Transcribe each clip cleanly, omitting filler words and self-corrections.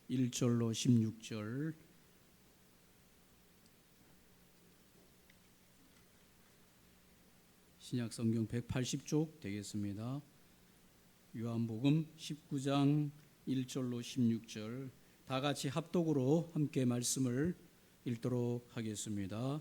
1절로 16절, 신약성경 180쪽 되겠습니다. 요한복음 19장 1절로 16절 다 같이 합독으로 함께 말씀을 읽도록 하겠습니다.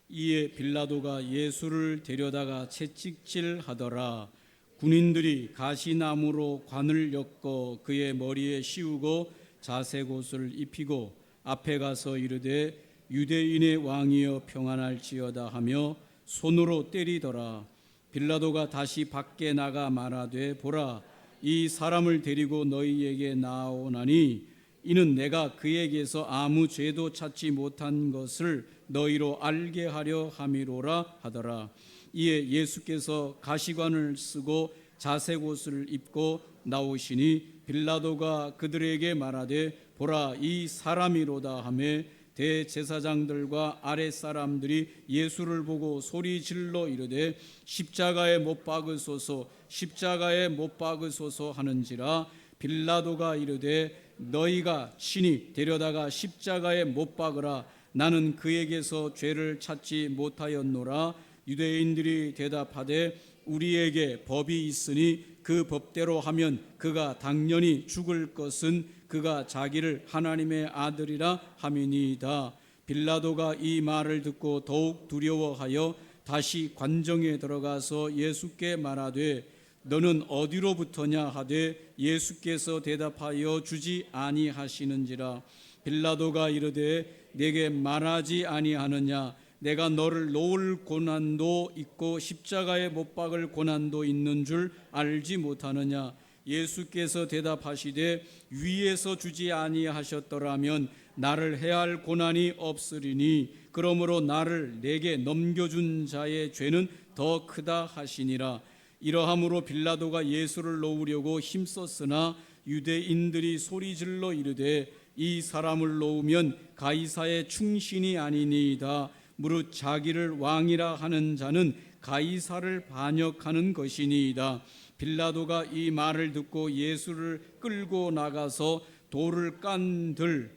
이에 빌라도가 예수를 데려다가 채찍질하더라. 군인들이 가시나무로 관을 엮어 그의 머리에 씌우고 자색옷을 입히고 앞에 가서 이르되 유대인의 왕이여 평안할지어다 하며 손으로 때리더라. 빌라도가 다시 밖에 나가 말하되 보라, 이 사람을 데리고 너희에게 나아오나니 이는 내가 그에게서 아무 죄도 찾지 못한 것을 너희로 알게 하려 함이로라 하더라. 이에 예수께서 가시관을 쓰고 자색옷을 입고 나오시니 빌라도가 그들에게 말하되 보라, 이 사람이로다 하매 대제사장들과 아랫사람들이 예수를 보고 소리질러 이르되 십자가에 못 박으소서, 십자가에 못 박으소서 하는지라. 빌라도가 이르되 너희가 친히 데려다가 십자가에 못 박으라. 나는 그에게서 죄를 찾지 못하였노라. 유대인들이 대답하되 우리에게 법이 있으니 그 법대로 하면 그가 당연히 죽을 것은 그가 자기를 하나님의 아들이라 함이니이다. 빌라도가 이 말을 듣고 더욱 두려워하여 다시 관정에 들어가서 예수께 말하되 너는 어디로부터냐 하되 예수께서 대답하여 주지 아니하시는지라. 빌라도가 이르되 내게 말하지 아니하느냐? 내가 너를 놓을 고난도 있고 십자가에 못 박을 고난도 있는 줄 알지 못하느냐? 예수께서 대답하시되 위에서 주지 아니하셨더라면 나를 해할 고난이 없으리니 그러므로 나를 내게 넘겨준 자의 죄는 더 크다 하시니라. 이러함으로 빌라도가 예수를 놓으려고 힘썼으나 유대인들이 소리질러 이르되 이 사람을 놓으면 가이사의 충신이 아니니이다. 무릇 자기를 왕이라 하는 자는 가이사를 반역하는 것이니이다. 빌라도가 이 말을 듣고 예수를 끌고 나가서 돌을 깐들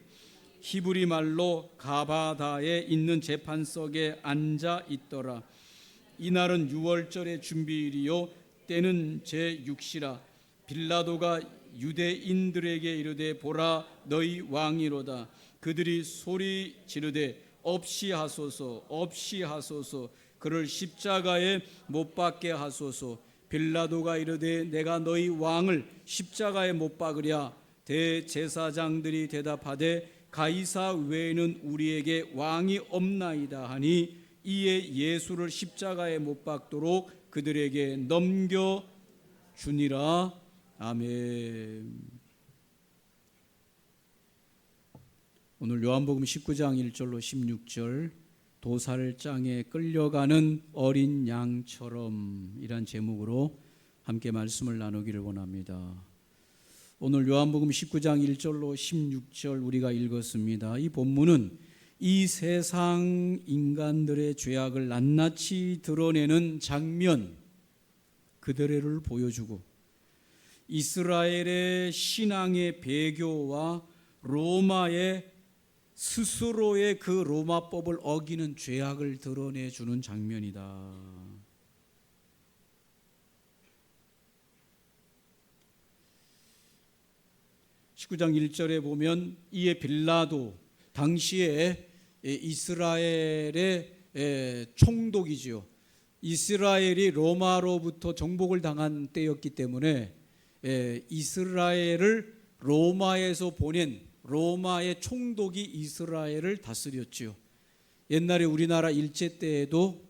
히브리 말로 가바다에 있는 재판석에 앉아 있더라. 이날은 유월절의 준비일이요 때는 제6시라. 빌라도가 유대인들에게 이르되 보라, 너희 왕이로다. 그들이 소리 지르되 없이 하소서, 없이 하소서, 그를 십자가에 못 박게 하소서. 빌라도가 이르되 내가 너희 왕을 십자가에 못 박으랴. 대제사장들이 대답하되 가이사 외에는 우리에게 왕이 없나이다 하니 이에 예수를 십자가에 못 박도록 그들에게 넘겨주니라. 아멘. 오늘 요한복음 19장 1절로 16절 도살장에 끌려가는 어린 양처럼 이란 제목으로 함께 말씀을 나누기를 원합니다. 오늘 요한복음 19장 1절로 16절 우리가 읽었습니다. 이 본문은 이 세상 인간들의 죄악을 낱낱이 드러내는 장면 그대로를 보여주고 이스라엘의 신앙의 배교와 로마의 스스로의 그 로마법을 어기는 죄악을 드러내주는 장면이다. 19장 1절에 보면 이에 빌라도 당시에 이스라엘의 총독이지요. 이스라엘이 로마로부터 정복을 당한 때였기 때문에 이스라엘을 로마에서 보낸 로마의 총독이 이스라엘을 다스렸지요. 옛날에 우리나라 일제 때에도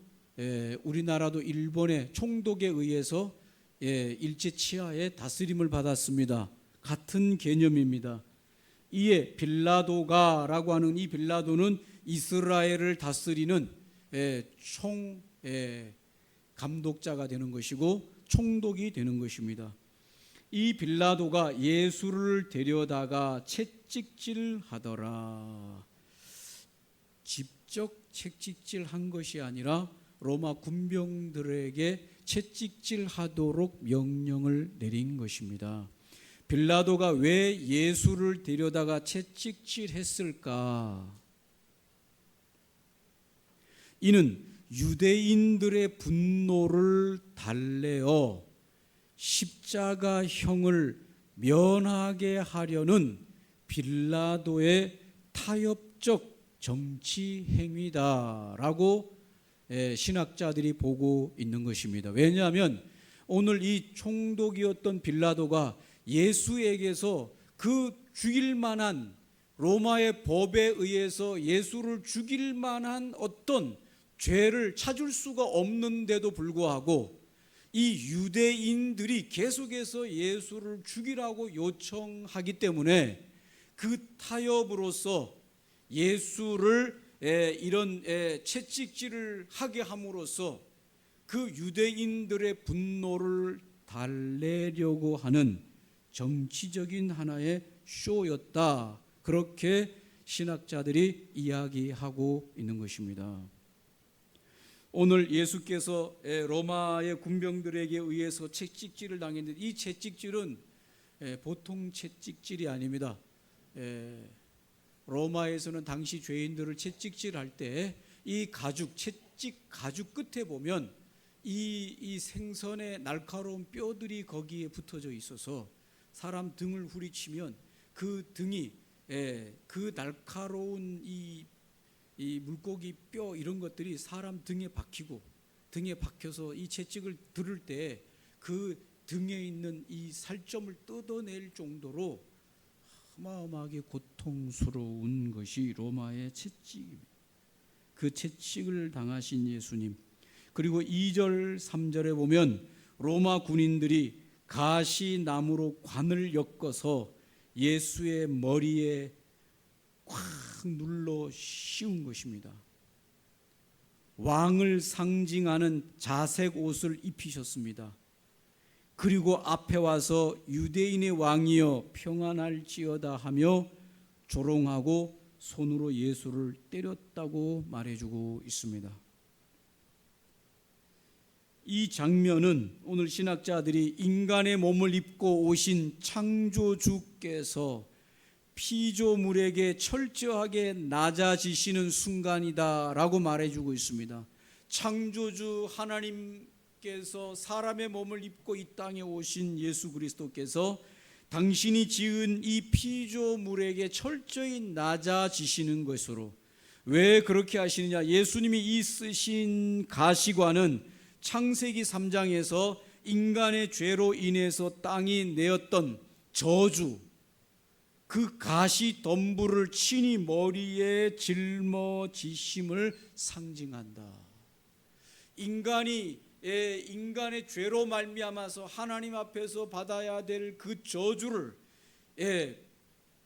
우리나라도 일본의 총독에 의해서 일제 치하의 다스림을 받았습니다. 같은 개념입니다. 이에 빌라도가라고 하는 이 빌라도는 이스라엘을 다스리는 총 감독자가 되는 것이고 총독이 되는 것입니다. 이 빌라도가 예수를 데려다가 채찍질하더라. 직접 채찍질한 것이 아니라 로마 군병들에게 채찍질하도록 명령을 내린 것입니다. 빌라도가 왜 예수를 데려다가 채찍질했을까? 이는 유대인들의 분노를 달래어 십자가형을 면하게 하려는 빌라도의 타협적 정치 행위다라고 신학자들이 보고 있는 것입니다. 왜냐하면 오늘 이 총독이었던 빌라도가 예수에게서 그 죽일 만한 로마의 법에 의해서 예수를 죽일 만한 어떤 죄를 찾을 수가 없는데도 불구하고 이 유대인들이 계속해서 예수를 죽이라고 요청하기 때문에 그 타협으로서 예수를 이런 채찍질을 하게 함으로써 그 유대인들의 분노를 달래려고 하는 정치적인 하나의 쇼였다. 그렇게 신학자들이 이야기하고 있는 것입니다. 오늘 예수께서 로마의 군병들에게 의해서 채찍질을 당했는데 이 채찍질은 보통 채찍질이 아닙니다. 로마에서는 당시 죄인들을 채찍질할 때 이 채찍 가죽 끝에 보면 이 생선의 날카로운 뼈들이 거기에 붙어져 있어서 사람 등을 후리치면 그 등이 그 날카로운 이 물고기 뼈 이런 것들이 사람 등에 박혀서 이 채찍을 들을 때 그 등에 있는 이 살점을 뜯어낼 정도로 어마어마하게 고통스러운 것이 로마의 채찍입니다. 그 채찍을 당하신 예수님, 그리고 2절 3절에 보면 로마 군인들이 가시나무로 관을 엮어서 예수의 머리에 꽉 눌러 씌운 것입니다. 왕을 상징하는 자색 옷을 입히셨습니다. 그리고 앞에 와서 유대인의 왕이여 평안할지어다 하며 조롱하고 손으로 예수를 때렸다고 말해주고 있습니다. 이 장면은 오늘 신학자들이 인간의 몸을 입고 오신 창조주께서 피조물에게 철저하게 낮아지시는 순간이다라고 말해주고 있습니다. 창조주 하나님께서 사람의 몸을 입고 이 땅에 오신 예수 그리스도께서 당신이 지은 이 피조물에게 철저히 낮아지시는 것으로, 왜 그렇게 하시느냐? 예수님이 이 쓰신 가시관은 창세기 3장에서 인간의 죄로 인해서 땅이 내었던 저주, 그 가시 덤불을 친히 머리에 짊어지심을 상징한다. 인간의 죄로 말미암아서 하나님 앞에서 받아야 될 그 저주를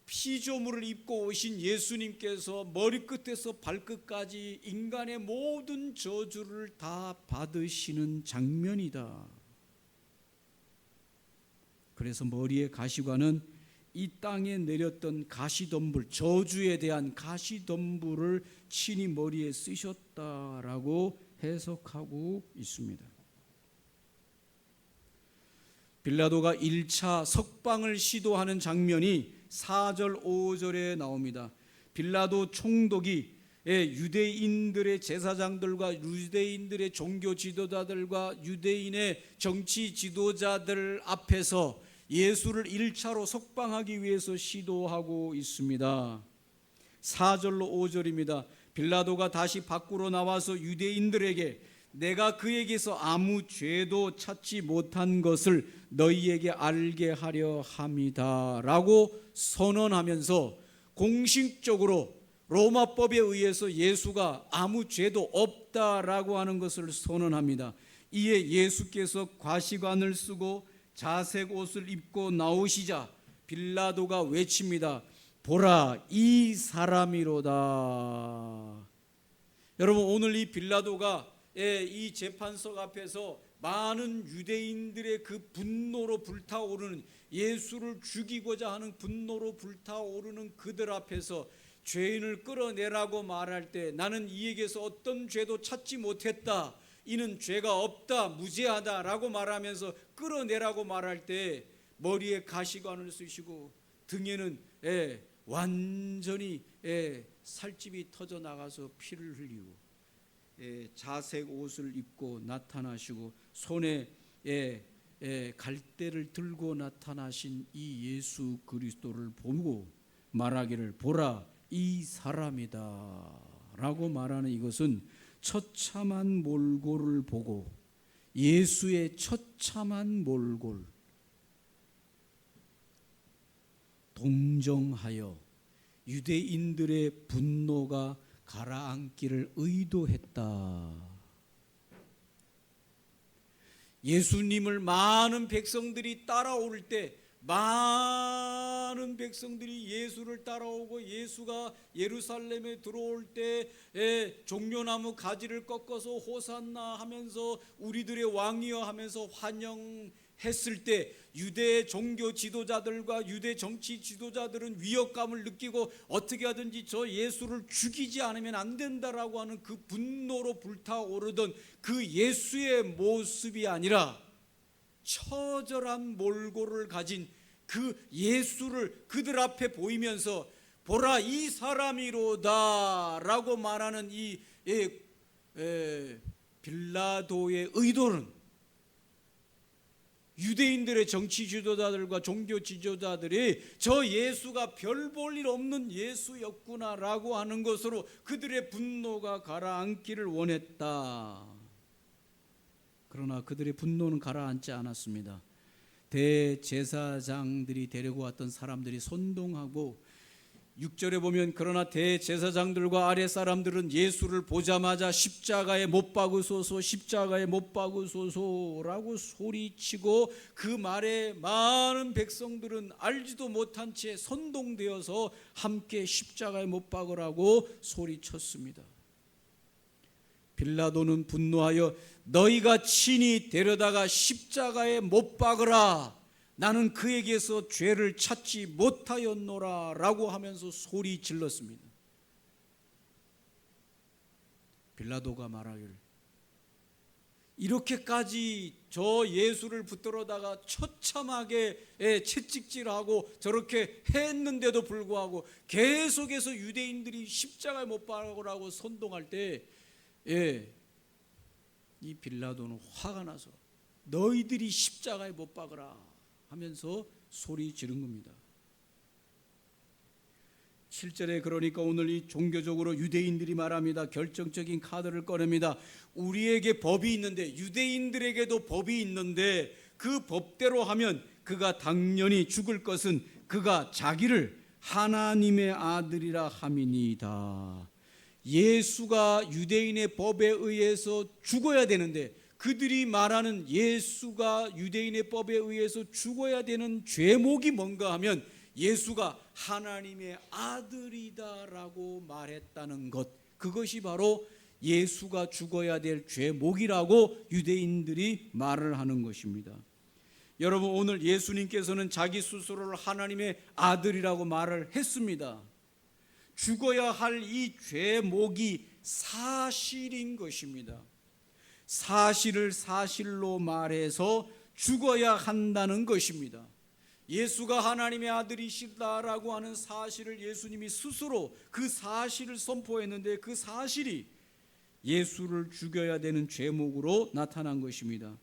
피조물을 입고 오신 예수님께서 머리끝에서 발끝까지 인간의 모든 저주를 다 받으시는 장면이다. 그래서 머리의 가시관은 이 땅에 내렸던 가시덤불, 저주에 대한 가시덤불을 친히 머리에 쓰셨다라고 해석하고 있습니다. 빌라도가 1차 석방을 시도하는 장면이 4절 5절에 나옵니다. 빌라도 총독이 유대인들의 제사장들과 유대인들의 종교 지도자들과 유대인의 정치 지도자들 앞에서 예수를 1차로 석방하기 위해서 시도하고 있습니다. 4절로 5절입니다. 빌라도가 다시 밖으로 나와서 유대인들에게 내가 그에게서 아무 죄도 찾지 못한 것을 너희에게 알게 하려 함이다 라고 선언하면서 공식적으로 로마법에 의해서 예수가 아무 죄도 없다라고 하는 것을 선언합니다. 이에 예수께서 과시관을 쓰고 자색 옷을 입고 나오시자 빌라도가 외칩니다. 보라, 이 사람이로다. 여러분, 오늘 이 빌라도가 이 재판석 앞에서 많은 유대인들의 그 분노로 불타오르는, 예수를 죽이고자 하는 분노로 불타오르는 그들 앞에서 죄인을 끌어내라고 말할 때, 나는 이에게서 어떤 죄도 찾지 못했다, 이는 죄가 없다, 무죄하다 라고 말하면서 끌어내라고 말할 때 머리에 가시관을 쓰시고 등에는 완전히 살집이 터져 나가서 피를 흘리고 자색 옷을 입고 나타나시고 손에 갈대를 들고 나타나신 이 예수 그리스도를 보고 말하기를 보라 이 사람이다 라고 말하는 이것은 처참한 몰골을 보고 예수의 처참한 몰골 동정하여 유대인들의 분노가 가라앉기를 의도했다. 예수님을 많은 백성들이 따라올 때 많은 백성들이 예수를 따라오고 예수가 예루살렘에 들어올 때 종려나무 가지를 꺾어서 호산나 하면서 우리들의 왕이여 하면서 환영했을 때 유대 종교 지도자들과 유대 정치 지도자들은 위협감을 느끼고 어떻게 하든지 저 예수를 죽이지 않으면 안 된다라고 하는 그 분노로 불타오르던 그 예수의 모습이 아니라 처절한 몰골을 가진 그 예수를 그들 앞에 보이면서 보라 이 사람이로다 라고 말하는 이 빌라도의 의도는 유대인들의 정치 지도자들과 종교 지도자들이 저 예수가 별 볼 일 없는 예수였구나라고 하는 것으로 그들의 분노가 가라앉기를 원했다. 그러나 그들의 분노는 가라앉지 않았습니다. 대제사장들이 데리고 왔던 사람들이 선동하고 6절에 보면 그러나 대제사장들과 아랫 사람들은 예수를 보자마자 십자가에 못 박으소서 십자가에 못 박으소서라고 소리치고 그 말에 많은 백성들은 알지도 못한 채 선동되어서 함께 십자가에 못 박으라고 소리쳤습니다. 빌라도는 분노하여 너희가 친히 데려다가 십자가에 못 박으라 나는 그에게서 죄를 찾지 못하였노라 라고 하면서 소리 질렀습니다. 빌라도가 말하기를 이렇게까지 저 예수를 붙들어다가 처참하게 채찍질하고 저렇게 했는데도 불구하고 계속해서 유대인들이 십자가에 못 박으라고 선동할 때 이 빌라도는 화가 나서 너희들이 십자가에 못 박으라 하면서 소리 지른 겁니다. 7절에 그러니까 오늘 이 종교적으로 유대인들이 말합니다. 결정적인 카드를 꺼냅니다. 우리에게 법이 있는데 유대인들에게도 법이 있는데 그 법대로 하면 그가 당연히 죽을 것은 그가 자기를 하나님의 아들이라 함이니이다. 예수가 유대인의 법에 의해서 죽어야 되는데 그들이 말하는 예수가 유대인의 법에 의해서 죽어야 되는 죄목이 뭔가 하면 예수가 하나님의 아들이다라고 말했다는 것, 그것이 바로 예수가 죽어야 될 죄목이라고 유대인들이 말을 하는 것입니다. 여러분 오늘 예수님께서는 자기 스스로를 하나님의 아들이라고 말을 했습니다. 죽어야 할 이 죄목이 사실인 것입니다. 사실을 사실로 말해서 죽어야 한다는 것입니다. 예수가 하나님의 아들이시다라고 하는 사실을 예수님이 스스로 그 사실을 선포했는데 그 사실이 예수를 죽여야 되는 죄목으로 나타난 것입니다.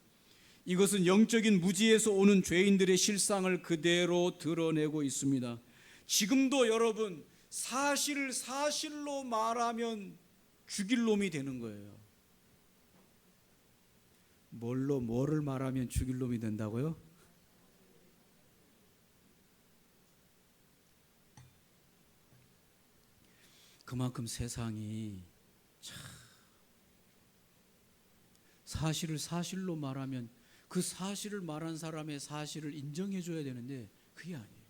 이것은 영적인 무지에서 오는 죄인들의 실상을 그대로 드러내고 있습니다. 지금도 여러분 사실을 사실로 말하면 죽일 놈이 되는 거예요. 뭐를 말하면 죽일 놈이 된다고요? 그만큼 세상이 참 사실을 사실로 말하면 그 사실을 말한 사람의 사실을 인정해 줘야 되는데 그게 아니에요.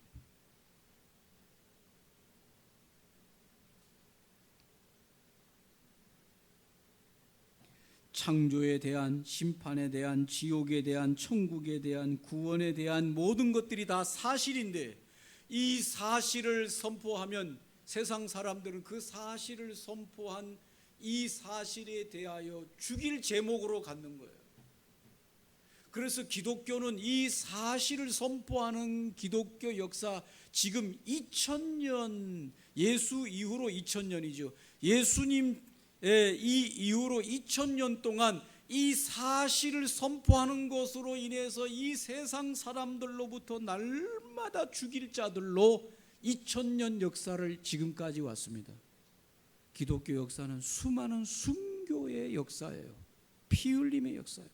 창조에 대한, 심판에 대한, 지옥에 대한, 천국에 대한, 구원에 대한 모든 것들이 다 사실인데 이 사실을 선포하면 세상 사람들은 그 사실을 선포한 이 사실에 대하여 죽일 제목으로 갖는 거예요. 그래서 기독교는 이 사실을 선포하는 기독교 역사, 지금 2000년, 예수 이후로 2000년이죠. 예수님 이 이후로 2000년 동안 이 사실을 선포하는 것으로 인해서 이 세상 사람들로부터 날마다 죽일 자들로 2000년 역사를 지금까지 왔습니다. 기독교 역사는 수많은 순교의 역사예요. 피 흘림의 역사예요.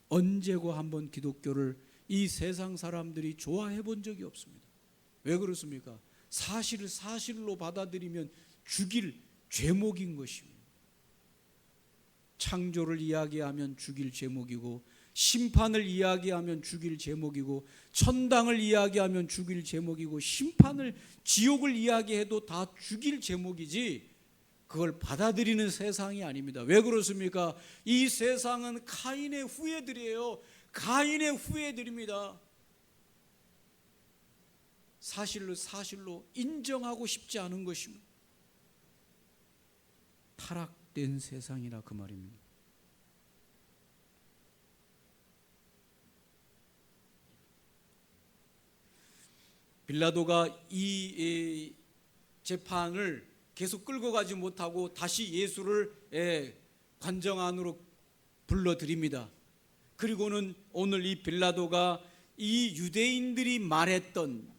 언제고 한번 기독교를 이 세상 사람들이 좋아해 본 적이 없습니다. 왜 그렇습니까? 사실을 사실로 받아들이면 죽일 죄목인 것입니다. 창조를 이야기하면 죽일 제목이고, 심판을 이야기하면 죽일 제목이고, 천당을 이야기하면 죽일 제목이고, 심판을, 지옥을 이야기해도 다 죽일 제목이지 그걸 받아들이는 세상이 아닙니다. 왜 그렇습니까? 이 세상은 가인의 후예들이에요. 가인의 후예들입니다. 사실로 인정하고 싶지 않은 것입니다. 타락된 세상이라 그 말입니다. 빌라도가 이 재판을 계속 끌고 가지 못하고 다시 예수를 관정 안으로 불러들입니다. 그리고는 오늘 이 빌라도가 이 유대인들이 말했던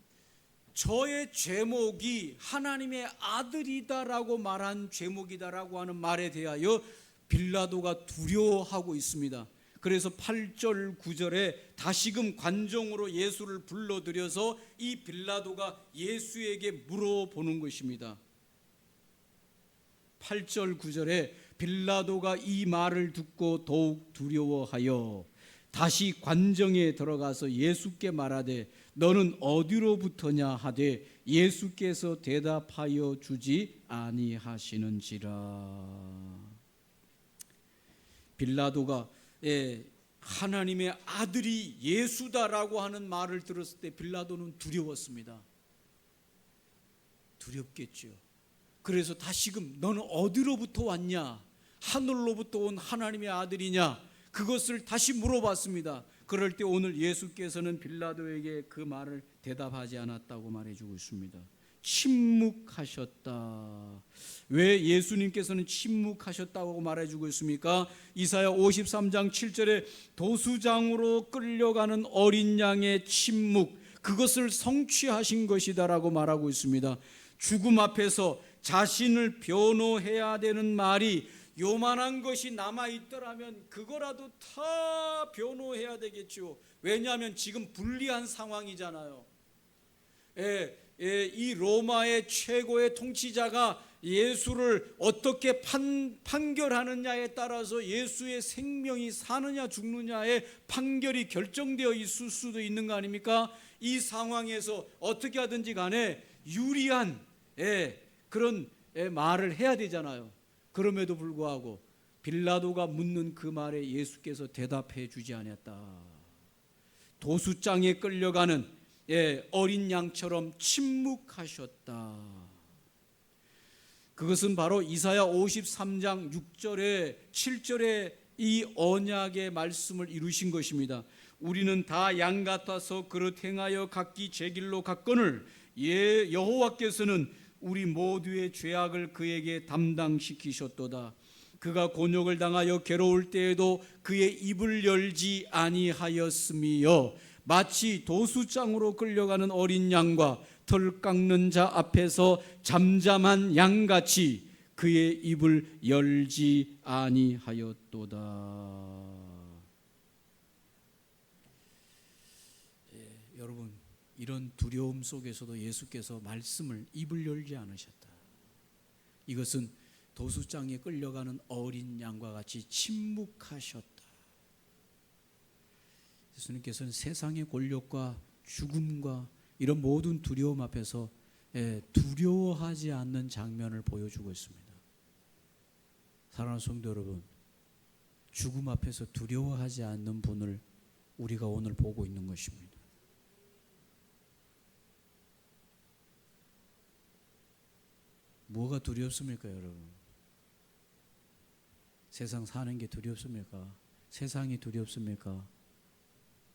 저의 죄목이 하나님의 아들이다라고 말한 죄목이다라고 하는 말에 대하여 빌라도가 두려워하고 있습니다. 그래서 8절 9절에 다시금 관정으로 예수를 불러들여서 이 빌라도가 예수에게 물어보는 것입니다. 8절 9절에 빌라도가 이 말을 듣고 더욱 두려워하여 다시 관정에 들어가서 예수께 말하되 너는 어디로부터냐 하되 예수께서 대답하여 주지 아니하시는지라. 빌라도가 하나님의 아들이 예수다라고 하는 말을 들었을 때 빌라도는 두려웠습니다. 두렵겠죠. 그래서 다시금 너는 어디로부터 왔냐? 하늘로부터 온 하나님의 아들이냐? 그것을 다시 물어봤습니다. 그럴 때 오늘 예수께서는 빌라도에게 그 말을 대답하지 않았다고 말해주고 있습니다. 침묵하셨다. 왜 예수님께서는 침묵하셨다고 말해주고 있습니까? 이사야 53장 7절에 도수장으로 끌려가는 어린 양의 침묵, 그것을 성취하신 것이다라고 말하고 있습니다. 죽음 앞에서 자신을 변호해야 되는 말이 요만한 것이 남아있더라면 그거라도 다 변호해야 되겠죠. 왜냐하면 지금 불리한 상황이잖아요. 이 로마의 최고의 통치자가 예수를 어떻게 판결하느냐에 따라서 예수의 생명이 사느냐 죽느냐의 판결이 결정되어 있을 수도 있는 거 아닙니까? 이 상황에서 어떻게 하든지 간에 유리한 그런 말을 해야 되잖아요. 그럼에도 불구하고 빌라도가 묻는 그 말에 예수께서 대답해 주지 않았다. 도수장에 끌려가는 어린 양처럼 침묵하셨다. 그것은 바로 이사야 53장 6절에 7절에 이 언약의 말씀을 이루신 것입니다. 우리는 다 양 같아서 그릇 행하여 각기 제 길로 갔거늘 여호와께서는 우리 모두의 죄악을 그에게 담당시키셨도다. 그가 곤욕을 당하여 괴로울 때에도 그의 입을 열지 아니하였으며 마치 도수장으로 끌려가는 어린 양과 털 깎는 자 앞에서 잠잠한 양같이 그의 입을 열지 아니하였도다. 여러분, 이런 두려움 속에서도 예수께서 말씀을 입을 열지 않으셨다. 이것은 도수장에 끌려가는 어린 양과 같이 침묵하셨다. 예수님께서는 세상의 권력과 죽음과 이런 모든 두려움 앞에서 두려워하지 않는 장면을 보여주고 있습니다. 사랑하는 성도 여러분, 죽음 앞에서 두려워하지 않는 분을 우리가 오늘 보고 있는 것입니다. 뭐가 두렵습니까, 여러분? 세상 사는 게 두렵습니까? 세상이 두렵습니까?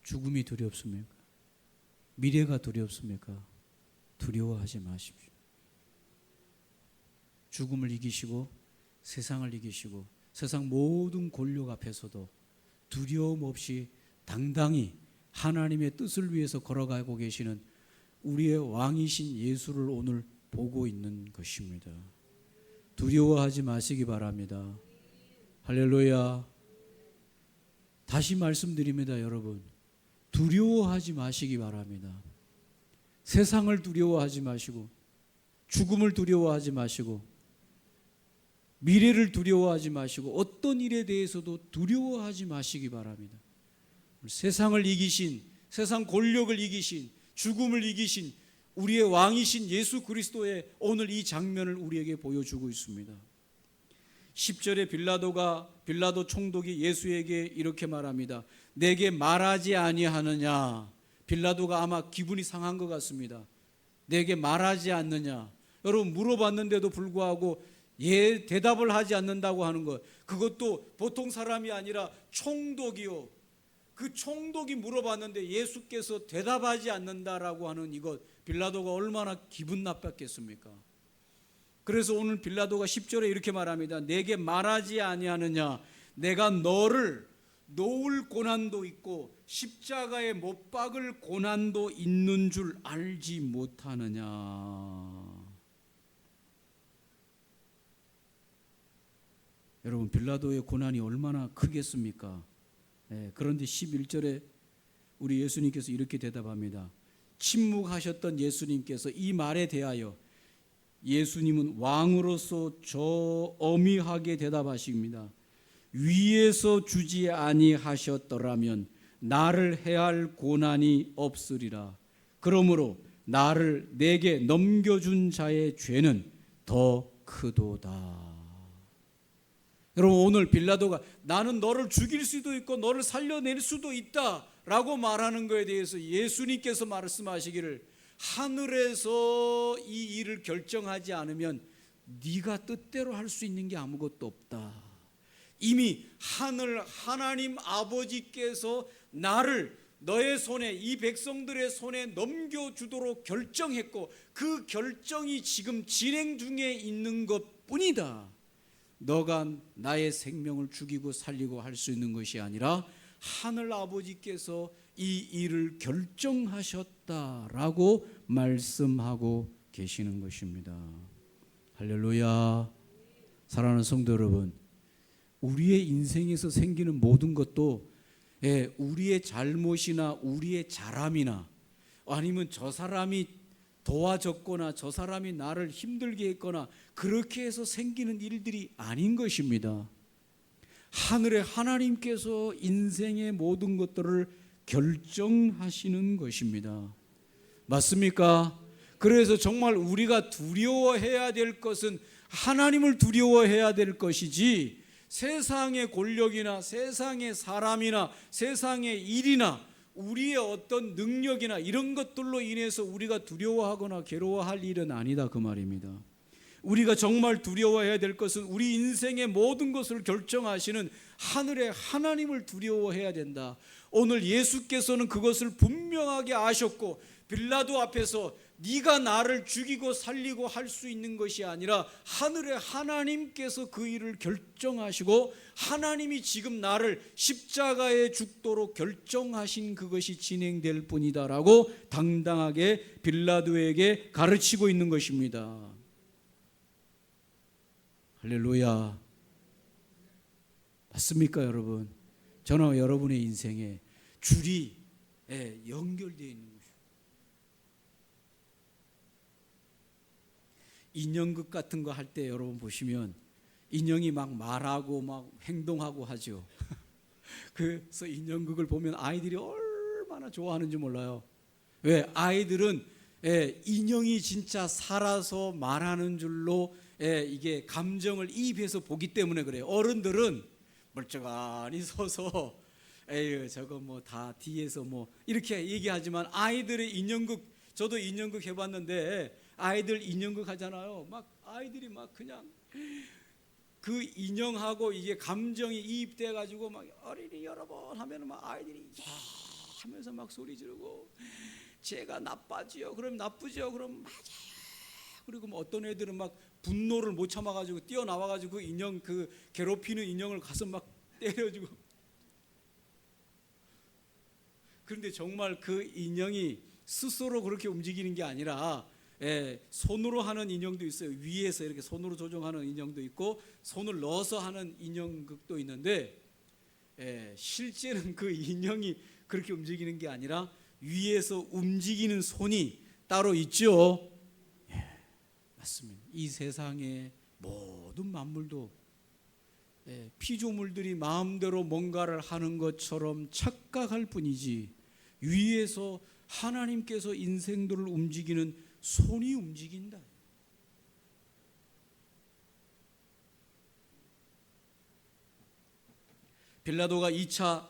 죽음이 두렵습니까? 미래가 두렵습니까? 두려워하지 마십시오. 죽음을 이기시고 세상을 이기시고 세상 모든 권력 앞에서도 두려움 없이 당당히 하나님의 뜻을 위해서 걸어가고 계시는 우리의 왕이신 예수를 오늘 보고 있는 것입니다. 두려워하지 마시기 바랍니다. 할렐루야. 다시 말씀드립니다, 여러분. 두려워하지 마시기 바랍니다. 세상을 두려워하지 마시고 죽음을 두려워하지 마시고 미래를 두려워하지 마시고 어떤 일에 대해서도 두려워하지 마시기 바랍니다. 세상을 이기신, 세상 권력을 이기신, 죽음을 이기신 우리의 왕이신 예수 그리스도의 오늘 이 장면을 우리에게 보여주고 있습니다. 10절에 빌라도 총독이 예수에게 이렇게 말합니다. 내게 말하지 아니하느냐. 빌라도가 아마 기분이 상한 것 같습니다. 내게 말하지 않느냐. 여러분, 물어봤는데도 불구하고 대답을 하지 않는다고 하는 것, 그것도 보통 사람이 아니라 총독이요. 그 총독이 물어봤는데 예수께서 대답하지 않는다라고 하는 이것, 빌라도가 얼마나 기분 나빴겠습니까? 그래서 오늘 빌라도가 10절에 이렇게 말합니다. 내게 말하지 아니하느냐. 내가 너를 놓을 고난도 있고 십자가에 못 박을 고난도 있는 줄 알지 못하느냐. 여러분, 빌라도의 고난이 얼마나 크겠습니까? 그런데 11절에 우리 예수님께서 이렇게 대답합니다. 침묵하셨던 예수님께서 이 말에 대하여 예수님은 왕으로서 저 엄히하게 대답하십니다. 위에서 주지 아니하셨더라면 나를 해할 고난이 없으리라. 그러므로 나를 내게 넘겨준 자의 죄는 더 크도다. 여러분, 오늘 빌라도가 나는 너를 죽일 수도 있고 너를 살려낼 수도 있다라고 말하는 것에 대해서 예수님께서 말씀하시기를, 하늘에서 이 일을 결정하지 않으면 네가 뜻대로 할 수 있는 게 아무것도 없다. 이미 하나님 아버지께서 나를 너의 손에, 이 백성들의 손에 넘겨주도록 결정했고 그 결정이 지금 진행 중에 있는 것뿐이다. 너가 나의 생명을 죽이고 살리고 할 수 있는 것이 아니라 하늘 아버지께서 이 일을 결정하셨다라고 말씀하고 계시는 것입니다. 할렐루야. 사랑하는 성도 여러분, 우리의 인생에서 생기는 모든 것도 우리의 잘못이나 우리의 잘함이나 아니면 저 사람이 도와줬거나 저 사람이 나를 힘들게 했거나 그렇게 해서 생기는 일들이 아닌 것입니다. 하늘의 하나님께서 인생의 모든 것들을 결정하시는 것입니다. 맞습니까? 그래서 정말 우리가 두려워해야 될 것은 하나님을 두려워해야 될 것이지 세상의 권력이나 세상의 사람이나 세상의 일이나 우리의 어떤 능력이나 이런 것들로 인해서 우리가 두려워하거나 괴로워할 일은 아니다, 그 말입니다. 우리가 정말 두려워해야 될 것은 우리 인생의 모든 것을 결정하시는 하늘의 하나님을 두려워해야 된다. 오늘 예수께서는 그것을 분명하게 아셨고 빌라도 앞에서 네가 나를 죽이고 살리고 할 수 있는 것이 아니라 하늘의 하나님께서 그 일을 결정하시고 하나님이 지금 나를 십자가에 죽도록 결정하신 그것이 진행될 뿐이다라고 당당하게 빌라도에게 가르치고 있는 것입니다. 할렐루야. 맞습니까, 여러분? 저는 여러분의 인생에 줄이 연결되어 있는 것입니다. 인형극 같은 거 할 때 여러분 보시면 인형이 막 말하고 막 행동하고 하죠. 그래서 인형극을 보면 아이들이 얼마나 좋아하는지 몰라요. 왜? 아이들은 인형이 진짜 살아서 말하는 줄로 이게 감정을 이입해서 보기 때문에 그래요. 어른들은 멀쩡하니 서서 에휴 저거 뭐 다 뒤에서 뭐 이렇게 얘기하지만 아이들의 인형극, 저도 인형극 해봤는데 아이들 인형극 하잖아요. 막 아이들이 막 그냥 그 인형하고 이게 감정이 이입돼 가지고 막 어린이 여러분 하면은 막 아이들이 예 하면서 막 소리 지르고 제가 나빠지요. 그럼 나쁘죠. 그럼 맞아요. 그리고 뭐 어떤 애들은 막 분노를 못 참아 가지고 뛰어나와 가지고 그 인형 그 괴롭히는 인형을 가서 막 때려주고. 그런데 정말 그 인형이 스스로 그렇게 움직이는 게 아니라 손으로 하는 인형도 있어요. 위에서 이렇게 손으로 조종하는 인형도 있고 손을 넣어서 하는 인형극도 있는데 실제는 그 인형이 그렇게 움직이는 게 아니라 위에서 움직이는 손이 따로 있죠. 맞습니다. 이 세상의 모든 만물도 피조물들이 마음대로 뭔가를 하는 것처럼 착각할 뿐이지 위에서 하나님께서 인생들을 움직이는 손이 움직인다. 빌라도가 2차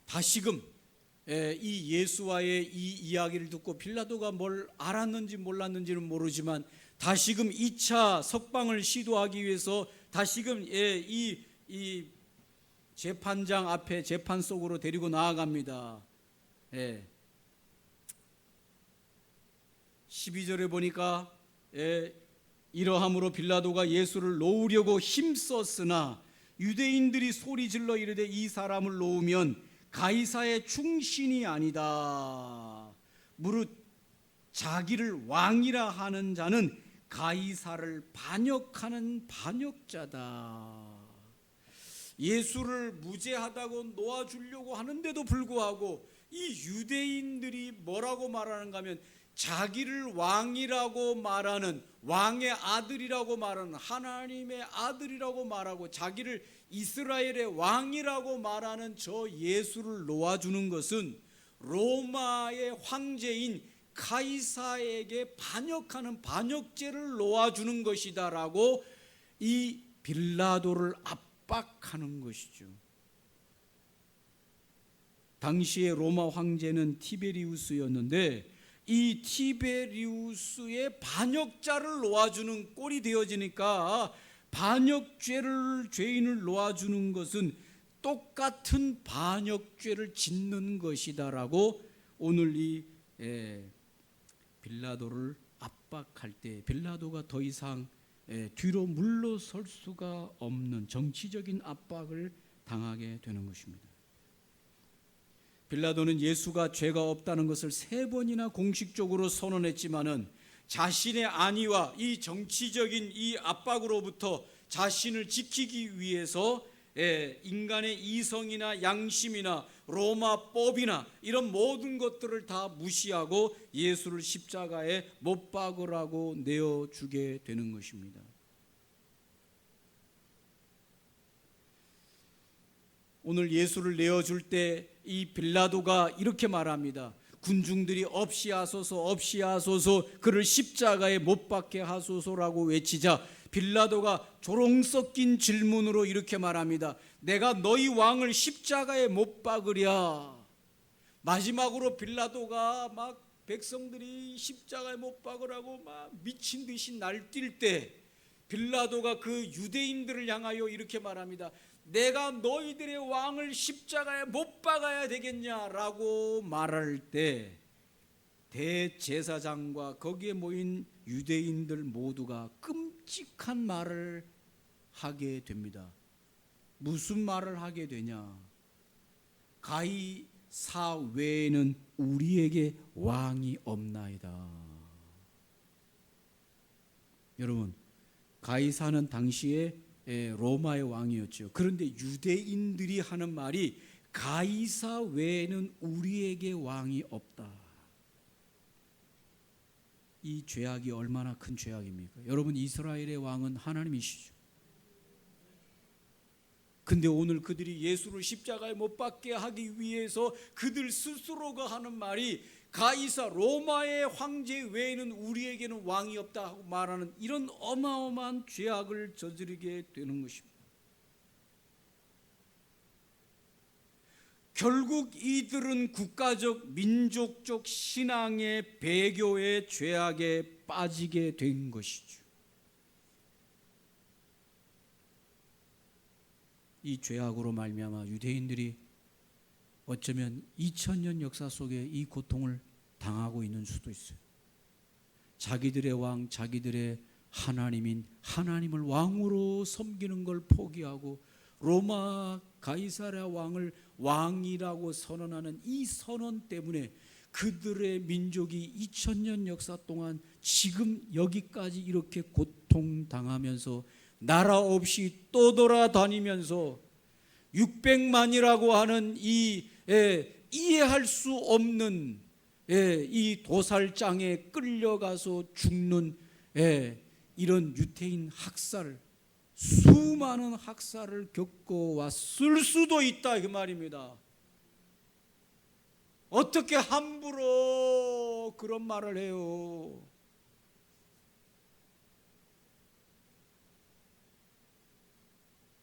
다시금 이 예수와의 이 이야기를 듣고 빌라도가 뭘 알았는지 몰랐는지는 모르지만 다시금 2차 석방을 시도하기 위해서 다시금 이 재판장 앞에 재판 속으로 데리고 나아갑니다. 12절에 보니까 이러함으로 빌라도가 예수를 놓으려고 힘썼으나 유대인들이 소리질러 이르되 이 사람을 놓으면 가이사의 충신이 아니다. 무릇 자기를 왕이라 하는 자는 가이사를 반역하는 반역자다. 예수를 무죄하다고 놓아주려고 하는데도 불구하고 이 유대인들이 뭐라고 말하는가 하면 자기를 왕이라고 말하는 왕의 아들이라고 말하는 하나님의 아들이라고 말하고 자기를 이스라엘의 왕이라고 말하는 저 예수를 놓아주는 것은 로마의 황제인 가이사에게 반역하는 반역죄를 놓아주는 것이다라고 이 빌라도를 압박하는 것이죠. 당시의 로마 황제는 티베리우스였는데 이 티베리우스의 반역자를 놓아주는 꼴이 되어지니까 반역죄를 죄인을 놓아주는 것은 똑같은 반역죄를 짓는 것이다라고 오늘 이 빌라도를 압박할 때 빌라도가 더 이상 뒤로 물러설 수가 없는 정치적인 압박을 당하게 되는 것입니다. 빌라도는 예수가 죄가 없다는 것을 3번이나 공식적으로 선언했지만은 자신의 안위와 이 정치적인 이 압박으로부터 자신을 지키기 위해서 인간의 이성이나 양심이나 로마법이나 이런 모든 것들을 다 무시하고 예수를 십자가에 못 박으라고 내어주게 되는 것입니다. 오늘 예수를 내어줄 때 이 빌라도가 이렇게 말합니다. 군중들이 없이 하소서 그를 십자가에 못 박게 하소서라고 외치자 빌라도가 조롱 섞인 질문으로 이렇게 말합니다. 내가 너희 왕을 십자가에 못 박으랴. 마지막으로 빌라도가 막 백성들이 십자가에 못 박으라고 막 미친 듯이 날뛸 때 빌라도가 그 유대인들을 향하여 이렇게 말합니다. 내가 너희들의 왕을 십자가에 못 박아야 되겠냐라고 말할 때 대제사장과 거기에 모인 유대인들 모두가 끔찍한 말을 하게 됩니다. 무슨 말을 하게 되냐? 가이사 외에는 우리에게 왕이 없나이다. 여러분, 가이사는 당시에 로마의 왕이었죠. 그런데 유대인들이 하는 말이 가이사 외에는 우리에게 왕이 없다. 이 죄악이 얼마나 큰 죄악입니까? 여러분, 이스라엘의 왕은 하나님이시죠. 근데 오늘 그들이 예수를 십자가에 못 박게 하기 위해서 그들 스스로가 하는 말이 가이사 로마의 황제 외에는 우리에게는 왕이 없다 하고 말하는 이런 어마어마한 죄악을 저지르게 되는 것입니다. 결국 이들은 국가적 민족적 신앙의 배교의 죄악에 빠지게 된 것이죠. 이 죄악으로 말미암아 유대인들이 어쩌면 2000년 역사 속에 이 고통을 당하고 있는 수도 있어요. 자기들의 왕, 자기들의 하나님인 하나님을 왕으로 섬기는 걸 포기하고 로마 가이사랴 왕을 왕이라고 선언하는 이 선언 때문에 그들의 민족이 2000년 역사 동안 지금 여기까지 이렇게 고통당하면서 나라 없이 떠돌아다니면서 600만이라고 하는 이 이해할 수 없는 이 도살장에 끌려가서 죽는 이런 유대인 학살, 수많은 학살을 겪어왔을 수도 있다 그 말입니다. 어떻게 함부로 그런 말을 해요?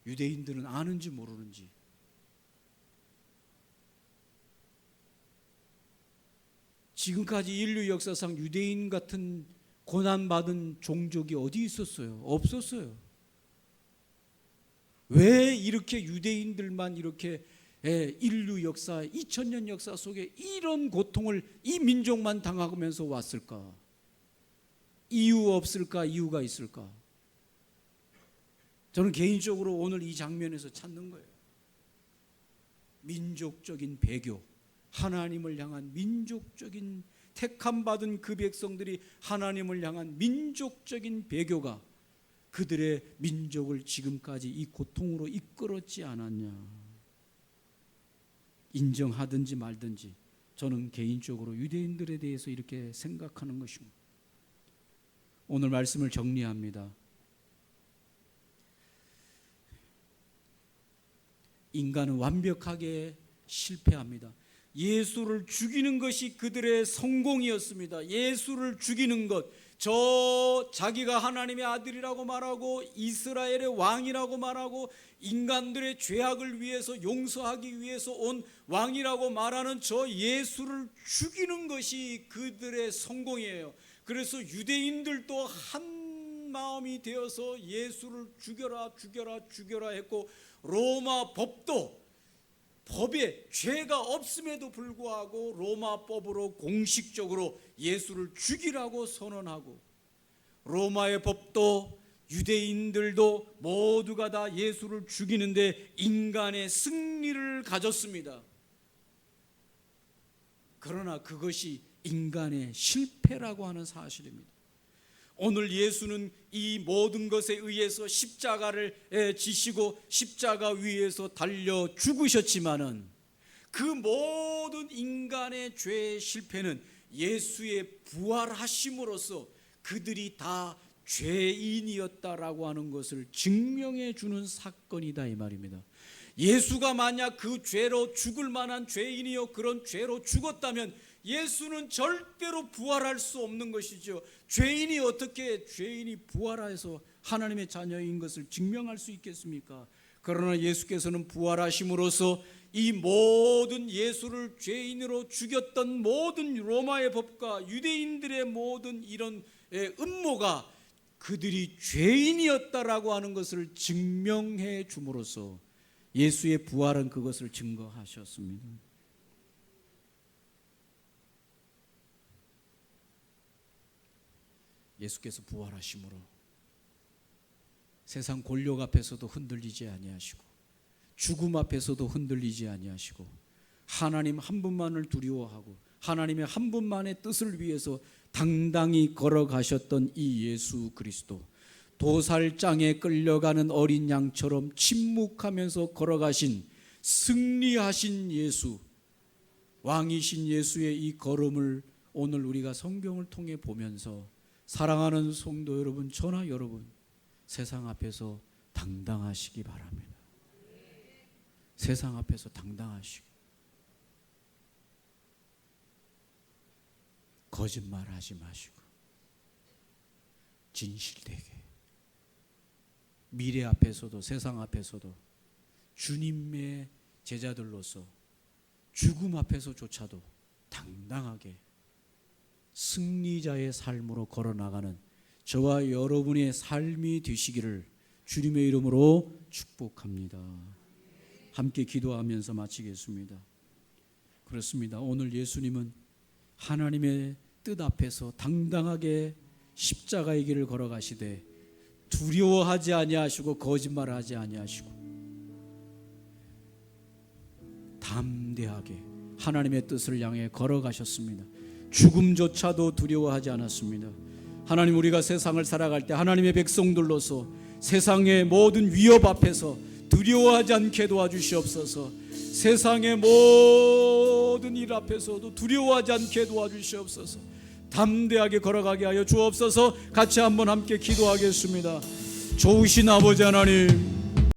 유대인들은 아는지 모르는지 지금까지 인류 역사상 유대인 같은 고난받은 종족이 어디 있었어요? 없었어요. 왜 이렇게 유대인들만 이렇게 인류 역사 2000년 역사 속에 이런 고통을 이 민족만 당하면서 왔을까? 이유 없을까? 이유가 있을까? 저는 개인적으로 오늘 이 장면에서 찾는 거예요. 민족적인 배교, 하나님을 향한 민족적인 택함받은 그 백성들이 하나님을 향한 민족적인 배교가 그들의 민족을 지금까지 이 고통으로 이끌었지 않았냐. 인정하든지 말든지 저는 개인적으로 유대인들에 대해서 이렇게 생각하는 것입니다. 오늘 말씀을 정리합니다. 인간은 완벽하게 실패합니다. 예수를 죽이는 것이 그들의 성공이었습니다. 예수를 죽이는 것, 자기가 하나님의 아들이라고 말하고 이스라엘의 왕이라고 말하고 인간들의 죄악을 위해서 용서하기 위해서 온 왕이라고 말하는 저 예수를 죽이는 것이 그들의 성공이에요. 그래서 유대인들도 한 마음이 되어서 예수를 죽여라 죽여라 죽여라 했고 로마 법에 죄가 없음에도 불구하고 로마 법으로 공식적으로 예수를 죽이라고 선언하고 로마의 법도 유대인들도 모두가 다 예수를 죽이는데 인간의 승리를 가졌습니다. 그러나 그것이 인간의 실패라고 하는 사실입니다. 오늘 예수는 이 모든 것에 의해서 십자가를 지시고 십자가 위에서 달려 죽으셨지만은 그 모든 인간의 죄의 실패는 예수의 부활하심으로써 그들이 다 죄인이었다라고 하는 것을 증명해 주는 사건이다 이 말입니다. 예수가 만약 그 죄로 죽을 만한 죄인이요 그런 죄로 죽었다면 예수는 절대로 부활할 수 없는 것이죠. 죄인이 어떻게 죄인이 부활해서 하나님의 자녀인 것을 증명할 수 있겠습니까? 그러나 예수께서는 부활하심으로써 이 모든 예수를 죄인으로 죽였던 모든 로마의 법과 유대인들의 모든 이런 음모가 그들이 죄인이었다라고 하는 것을 증명해 줌으로써 예수의 부활은 그것을 증거하셨습니다. 예수께서 부활하심으로 세상 권력 앞에서도 흔들리지 아니하시고 죽음 앞에서도 흔들리지 아니하시고 하나님 한 분만을 두려워하고 하나님의 한 분만의 뜻을 위해서 당당히 걸어가셨던 이 예수 그리스도, 도살장에 끌려가는 어린 양처럼 침묵하면서 걸어가신 승리하신 예수, 왕이신 예수의 이 걸음을 오늘 우리가 성경을 통해 보면서 사랑하는 성도 여러분, 저나 여러분 세상 앞에서 당당하시기 바랍니다. 세상 앞에서 당당하시고 거짓말하지 마시고 진실되게 미래 앞에서도 세상 앞에서도 주님의 제자들로서 죽음 앞에서조차도 당당하게 승리자의 삶으로 걸어나가는 저와 여러분의 삶이 되시기를 주님의 이름으로 축복합니다. 함께 기도하면서 마치겠습니다. 그렇습니다. 오늘 예수님은 하나님의 뜻 앞에서 당당하게 십자가의 길을 걸어가시되 두려워하지 아니하시고 거짓말하지 아니하시고 담대하게 하나님의 뜻을 향해 걸어가셨습니다. 죽음조차도 두려워하지 않았습니다. 하나님, 우리가 세상을 살아갈 때 하나님의 백성들로서 세상의 모든 위협 앞에서 두려워하지 않게 도와주시옵소서. 세상의 모든 일 앞에서도 두려워하지 않게 도와주시옵소서. 담대하게 걸어가게 하여 주옵소서. 같이 한번 함께 기도하겠습니다. 좋으신 아버지 하나님,